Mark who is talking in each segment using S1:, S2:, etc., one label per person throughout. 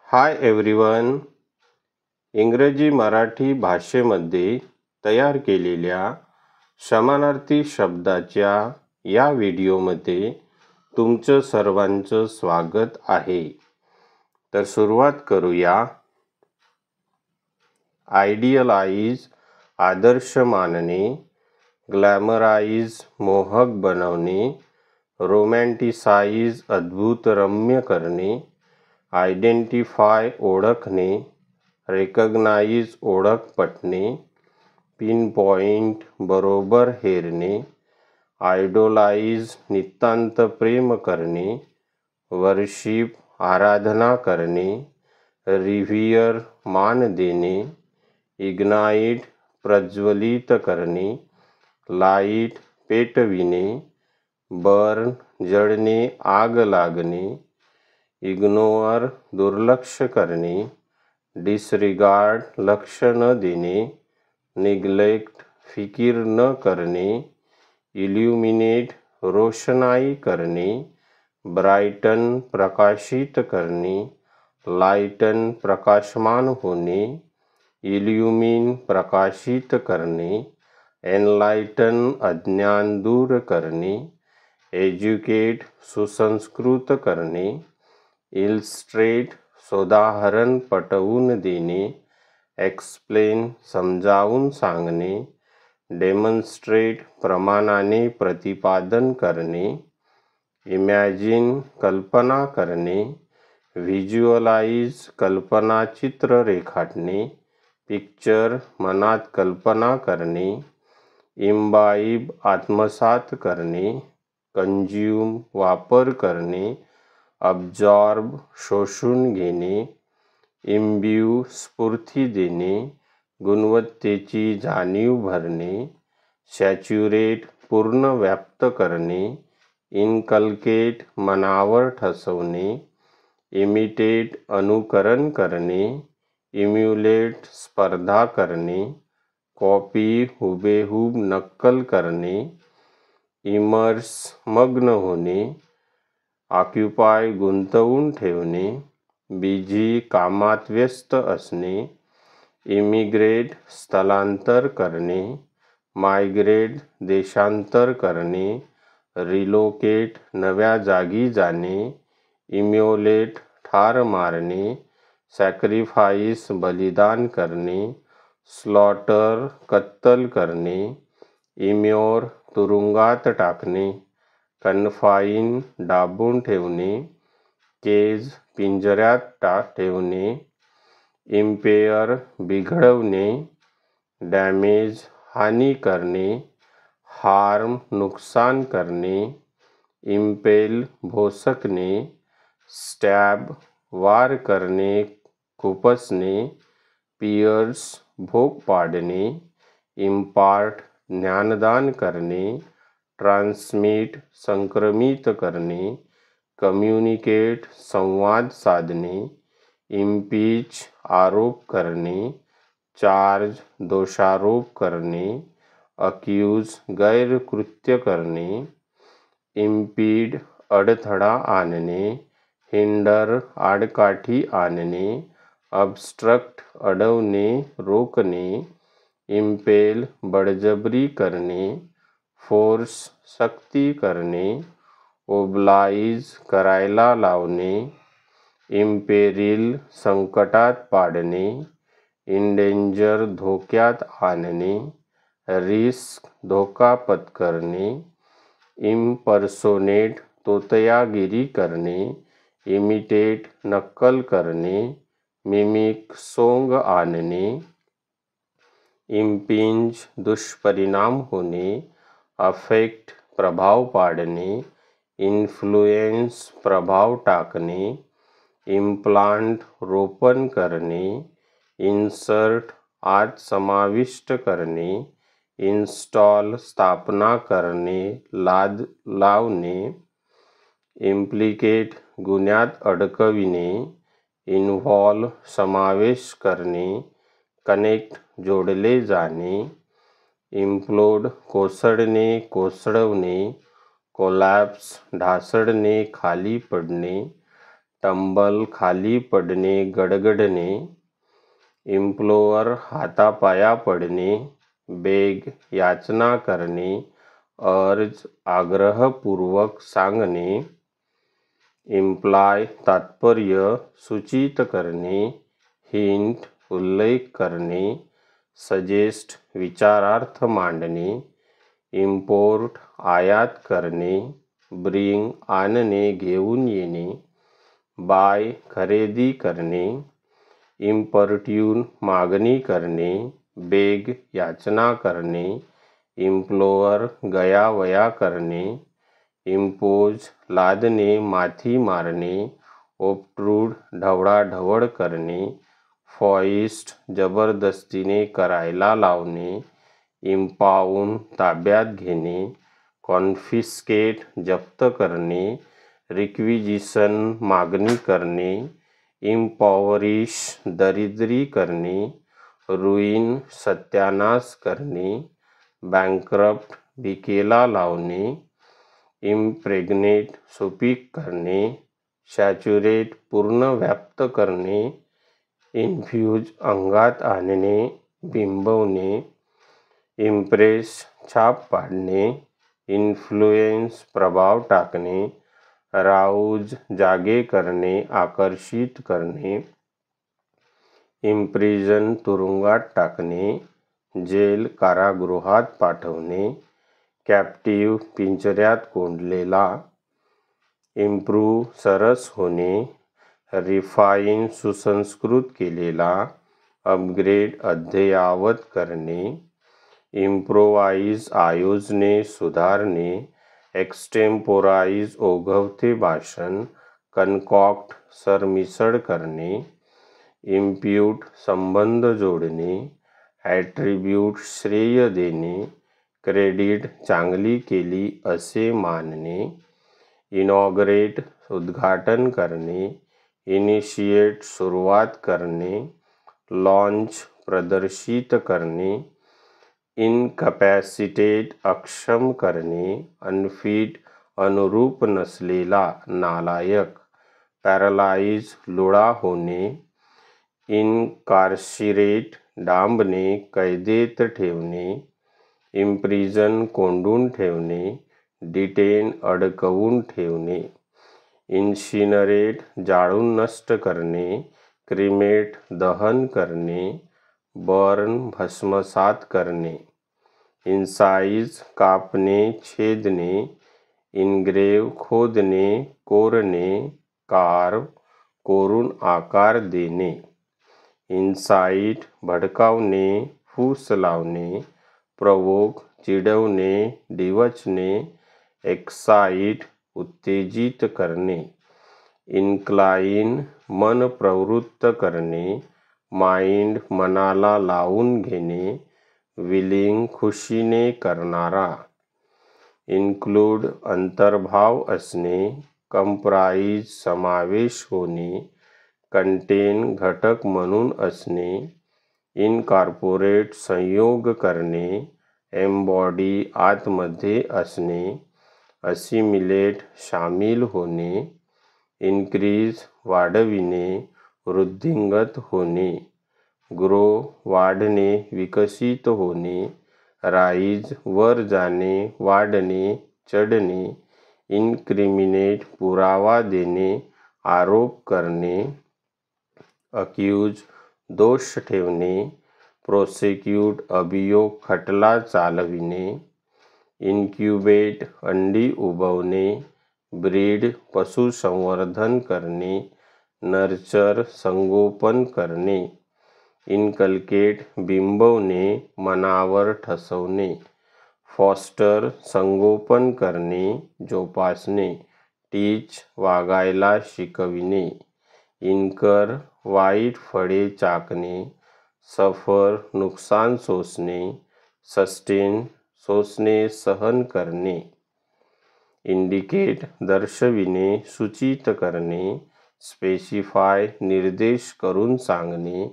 S1: Hi everyone. इंग्रजी मराठी भाषेमध्ये तयार केलेल्या समानार्थी शब्दाच्या या व्हिडिओमध्ये तुमचं सर्वांचं स्वागत आहे. तर सुरुवात करूया. आयडियलाइज आदर्श मानणे, ग्लॅमराइज मोहक बनवणे, रोमॅन्टिसाइज अद्भुत रम्य करणे, आयडेंटिफाय ओळखणे, रेकग्नाइज ओळख पटणे, पिनपॉइंट बरोबर हेरणे, आयडोलाइज नितांत प्रेम करणे, वर्शिप आराधना करणे, रिव्हियर मान देणे, इग्नाइट प्रज्वलित करणे, लाईट पेटविणे, बर्न जळणे आग लागणे, इग्नोर दुर्लक्ष करणे, डिसरिगार्ड लक्ष न देणे, निग्लेक्ट फिकीर न करणे, इल्युमिनेट रोषणाई करणे, ब्राइटन प्रकाशित करणे, लाइटन प्रकाशमान होणे, इल्युमिन प्रकाशित करणे, एनलाइटन अज्ञान दूर करणे, एज्युकेट सुसंस्कृत करणे, इल्स्ट्रेट सोदाहरण पटवून देणे, एक्सप्लेन समजावून सांगणे, डेमॉन्स्ट्रेट प्रमाणाने प्रतिपादन करणे, इमॅजिन कल्पना करणे, व्हिज्युअलाइज कल्पना चित्र रेखाटणे, पिक्चर मनात कल्पना करणे, इम्बाईब आत्मसात करणे, कंज्युम वापर करणे, अब्जॉर्ब शोषून घेणे, इम्ब्यू स्फूर्ती देणे, गुणवत्तेची जाणीव भरणे, सॅच्युरेट पूर्ण व्याप्त करणे, इनकल्केट मनावर ठसवणे, इमिटेट अनुकरण करणे, इम्युलेट स्पर्धा करणे, कॉपी हुबेहूब नक्कल करणे, इमर्स मग्न होणे, ऑक्युपाय गुंतवून ठेवणे, बिझी कामात व्यस्त असणे, इमिग्रेट स्थलांतर करणे, मायग्रेट देशांतर करणे, रिलोकेट नव्या जागी जाणे, इम्योलेट ठार मारणे, सॅक्रिफाईस बलिदान करणे, स्लॉटर कत्तल करणे, इम्योर तुरुंगात टाकणे, कन्फाईन दाबून ठेवणे, केज पिंजऱ्यात ठेवणे, इम्पेयर बिघडवणे, डॅमेज हानी करणे, हार्म नुकसान करणे, इम्पेल भोसकणे, स्टॅब वार करणे खुपसणे, पियर्स भोग पाडणे, इम्पार्ट ज्ञानदान करणे, ट्रान्समिट संक्रमित करणे, कम्युनिकेट संवाद साधणे, इम्पीच आरोप करणे, चार्ज दोषारोप करणे, अक्यूज गैरकृत्य करणे, इम्पीड अडथळा आणणे, हिंडर आडकाठी आणणे, अब्स्ट्रक्ट अडवणे रोखणे, इम्पेल बळजबरी करणे, फोर्स सक्ती करणे, ओब्लाइज करायला लावणे, इम्पेरिल संकटात पाडणे, इंडेंजर धोक्यात आणणे, रिस्क धोका पत्करणे, इम्पर्सोनेट तोतयागिरी करणे, इमिटेट नक्कल करणे, मिमिक सोंग आणणे, इम्पिंज दुष्परिणाम होणे, अफेक्ट प्रभाव पाडणे, इन्फ्लुएन्स प्रभाव टाकणे, इम्प्लांट रोपण करणे, इन्सर्ट आत समाविष्ट करणे, इन्स्टॉल स्थापना करणे लाद लावणे, इम्प्लिकेट गुन्ह्यात अडकविणे, इन्व्हॉल्व समावेश करणे, कनेक्ट जोडले जाणे, इम्प्लोड कोसळणे कोसळवणे, कोलॅप्स ढासळणे खाली पडणे, टंबल खाली पडणे गडगडणे, इम्प्लोअर हातापाया पडणे, बेग याचना करणे, अर्ज आग्रहपूर्वक सांगणे, इम्प्लाय तात्पर्य सूचित करणे, हिंट उल्लेख करणे, सजेस्ट विचारार्थ मांडणे, इम्पोर्ट आयात करणे, ब्रिंग आणणे घेऊन येणे, बाय खरेदी करणे, इम्पर्ट्यून मागणी करणे, बेग याचना करणे, इम्प्लोअर गयावया करणे, इम्पोज लादणे माथी मारणे, ओप्ट्रूड ढवळाढवळ करणे, फॉइस्ट जबरदस्तीने करायला लावणे, इम्पाऊंड ताब्यात घेणे, कॉन्फिस्केट जप्त करणे, रिक्विजिशन मागणी करणे, इम्पॉवरिश दरिद्री करणे, रुईन सत्यानाश करणे, बँकरप्ट भिकेला लावणे, इम्प्रेग्नेट सुपीक करणे, सॅच्युरेट पूर्ण व्याप्त करणे, इन्फ्यूज अंगात आणणे बिंबवणे, इम्प्रेस छाप पाडणे, इन्फ्लुएन्स प्रभाव टाकणे, राऊज जागे करणे आकर्षित करणे, इम्प्रिजन तुरुंगात टाकणे, जेल कारागृहात पाठवणे, कॅप्टिव्ह पिंजऱ्यात कोंडलेला, इम्प्रूव्ह सरस होणे, रिफाईन सुसंस्कृत केलेला, अपग्रेड अद्ययावत करणे, इम्प्रोवाइज आयोजने सुधारणे, एक्स्टेम्पोराइज ओघवते भाषण, कन्कॉक्ट सरमिसळ करणे, इम्प्यूट संबंध जोडणे, ॲट्रिब्यूट श्रेय देणे, क्रेडिट चांगली केली असे मानणे, इनॉग्रेट उद्घाटन करणे, इनिशिएट सुरुवात करणे, लॉन्च प्रदर्शित करणे, इनकॅपॅसिटेट अक्षम करणे, अनफिट अनुरूप नसलेला नालायक, पॅरालाइज लुळा होणे, इनकार्शिरेट डांबणे कैदेत ठेवणे, इम्प्रिजन कोंडून ठेवणे, डिटेन अडकवून ठेवणे, इन्शिनरेट जाळून नष्ट करणे, क्रिमेट दहन करणे, बर्न भस्मसात करणे, इन्साइज कापणे छेदणे, इनग्रेव खोदणे कोरणे, कार्व कोरून आकार देणे, इन्साइट भडकावणे फूस लावणे, प्रवोक चिडवणे डिवचणे, एक्साइट उत्तेजित करणे, इन्क्लाइन मन प्रवृत्त करणे, माइंड मनाला लावून घेणे, विलिंग खुशीने करणारा, इन्क्लूड अंतर्भाव असणे, कंप्राइज समावेश होणे, कंटेन घटक म्हणून असणे, इनकॉर्पोरेट संयोग करणे, एम्बॉडी आतमध्ये असणे, असिमिलेट शामिल होणे, इन्क्रीज वाढविणे वृद्धिंगत होणे, ग्रो वाढणे विकसित होणे, राईज वर जाणे वाढणे चढणे, इन्क्रिमिनेट पुरावा देणे आरोप करणे, अक्यूज दोष ठेवणे, प्रोसिक्यूट अभियोग खटला चालविणे, इन्क्युबेट अंडी उबवणे, ब्रीड पशुसंवर्धन करणे, नर्चर संगोपन करणे, इनकल्केट बिंबवणे मनावर ठसवणे, फॉस्टर संगोपन करणे जोपासणे, टीच वागायला शिकविणे, इनकर वाईट फळे चाकणे, सफर नुकसान सोसणे, सस्टेन सोसणे सहन करणे, इंडिकेट दर्शविणे सूचित करणे, स्पेसिफाय निर्देश करून सांगणे,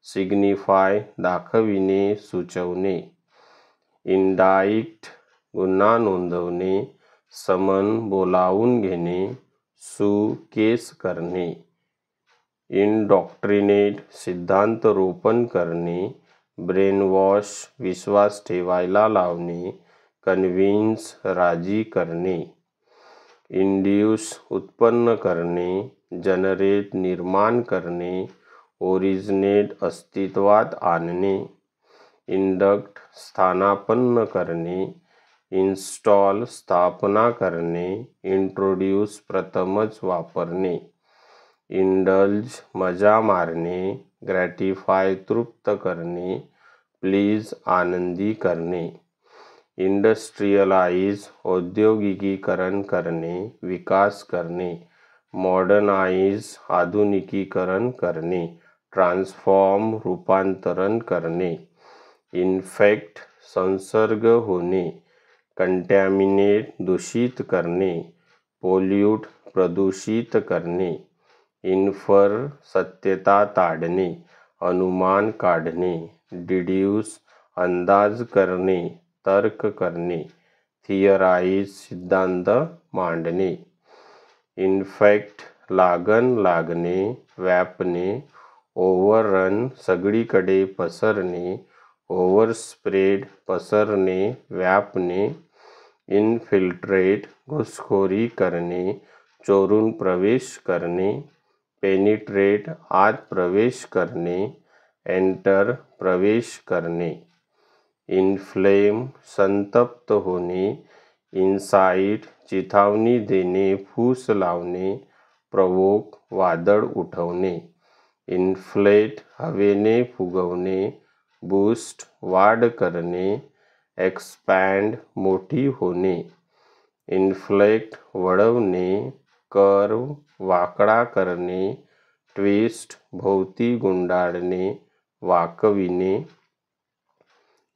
S1: सिग्निफाय दाखविणे सुचवणे, इंडाइक्ट गुन्हा नोंदवणे, समन बोलावून घेणे, सुकेस करणे. इंडॉक्ट्रिनेट सिद्धांतरोपण करणे. ब्रेनवॉश विश्वास ठेवायला लावणे. कन्व्हिन्स राजी करणे. इंड्यूस उत्पन्न करणे. जनरेट निर्माण करणे. ओरिजिनेट अस्तित्वात आणणे. इंडक्ट स्थानापन्न करणे. इन्स्टॉल स्थापना करणे. इंट्रोड्यूस प्रथमच वापरणे. इंडल्ज मजा मारणे. ग्रॅटिफाय तृप्त करणे. प्लीज आनंदी करणे. इंडस्ट्रियलाइज औद्योगिकीकरण करणे, विकास करणे. मॉडर्नाइज आधुनिकीकरण करणे. ट्रान्सफॉर्म रूपांतरण करणे. इन्फेक्ट संसर्ग होणे. कंटॅमिनेट दूषित करणे. पोल्यूट प्रदूषित करणे. इन्फर सत्यता ताडणे, अनुमान काढणे. डिड्यूस अंदाज करणे, तर्क करणे. थिअराइज सिद्धांत मांडणे. इन्फेक्ट लागण लागणे, व्यापणे. ओव्हररन सगळीकडे पसरणे. ओव्हरस्प्रेड पसरणे, व्यापणे. इन्फिल्ट्रेट घुसखोरी करणे, चोरून प्रवेश करणे. पेनिट्रेट आत प्रवेश करणे. एंटर प्रवेश करणे. इन्फ्लेम संतप्त होणे. इन्साइट चिथावणी देणे, फूस लावणे. प्रवोक वादळ उठवणे. इन्फ्लेट हवेने फुगवणे. बूस्ट वाढ करणे. एक्सपॅन्ड मोठी होणे. इन्फ्लेक्ट वळवणे. कर्व वाकडा करणे. ट्विस्ट भोवती गुंडाळणे, वाकविणे.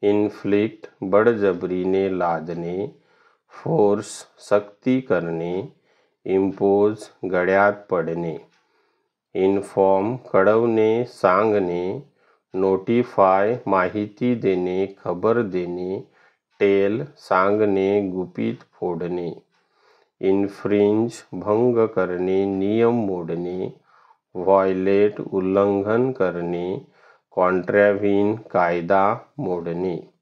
S1: इन्फ्लिक्ट बळजबरीने लादणे. फोर्स सक्ती करणे. इम्पोज गळ्यात पडणे. इन्फॉर्म कळवणे, सांगणे. नोटिफाय माहिती देणे, खबर देणे. टेल सांगणे, गुपित फोडणे. इन्फ्रिंज भंग करणे, नियम मोडणे. व्हायलेट उल्लंघन करणे. कॉन्ट्रॅव्हिन कायदा मोडणे.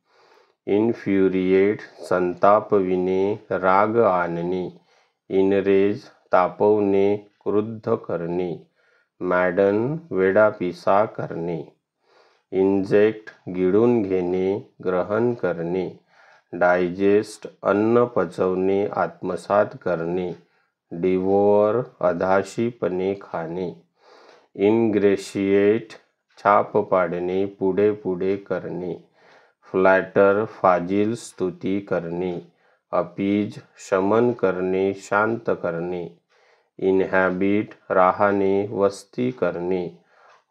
S1: इन्फ्युरिएट संतापविणे, राग आणणे. इनरेज तापवणे, क्रुद्ध करणे. मॅडन वेडापिसा करणे. इंजेक्ट गिळून घेणे, ग्रहण करणे. डायजेस्ट अन्न पचवणे, आत्मसात करणे. डिवोअर अधाशीपणे खाणे. इनग्रेशिएट छाप पाडणे, पुढे पुढे करणे. फ्लॅटर फाजील स्तुती करणे. अपीज शमन करणे, शांत करणे. इन्हॅबिट राहणे, वस्ती करणे.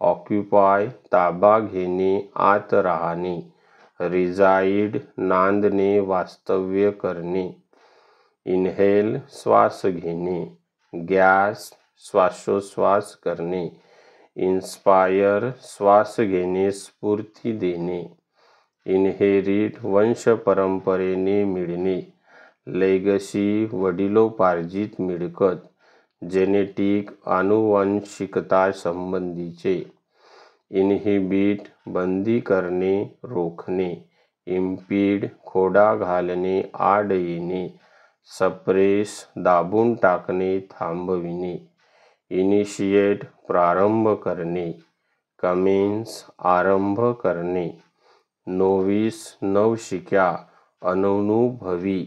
S1: ऑक्युपाय ताबा घेणे, आत राहणे. रिजाईड नांदणे, वास्तव्य करणे. इन्हेल श्वास घेणे. गॅस श्वासोश्वास करणे. इन्स्पायर श्वास घेणे, स्फूर्ती देणे. इन्हेरिट वंशपरंपरेने मिळणे. लेगसी वडिलोपार्जित मिळकत. जेनेटिक आनुवंशिकता संबंधीचे. इन्हिबिट बंदी करणे, रोखणे. इम्पीड खोडा घालणे, आड येणे. सप्रेस दाबून टाकणे, थांबविणे. इनिशिएट प्रारंभ करणे. कमेन्स आरंभ करणे. नोविस नवशिक्या, अननुभवी.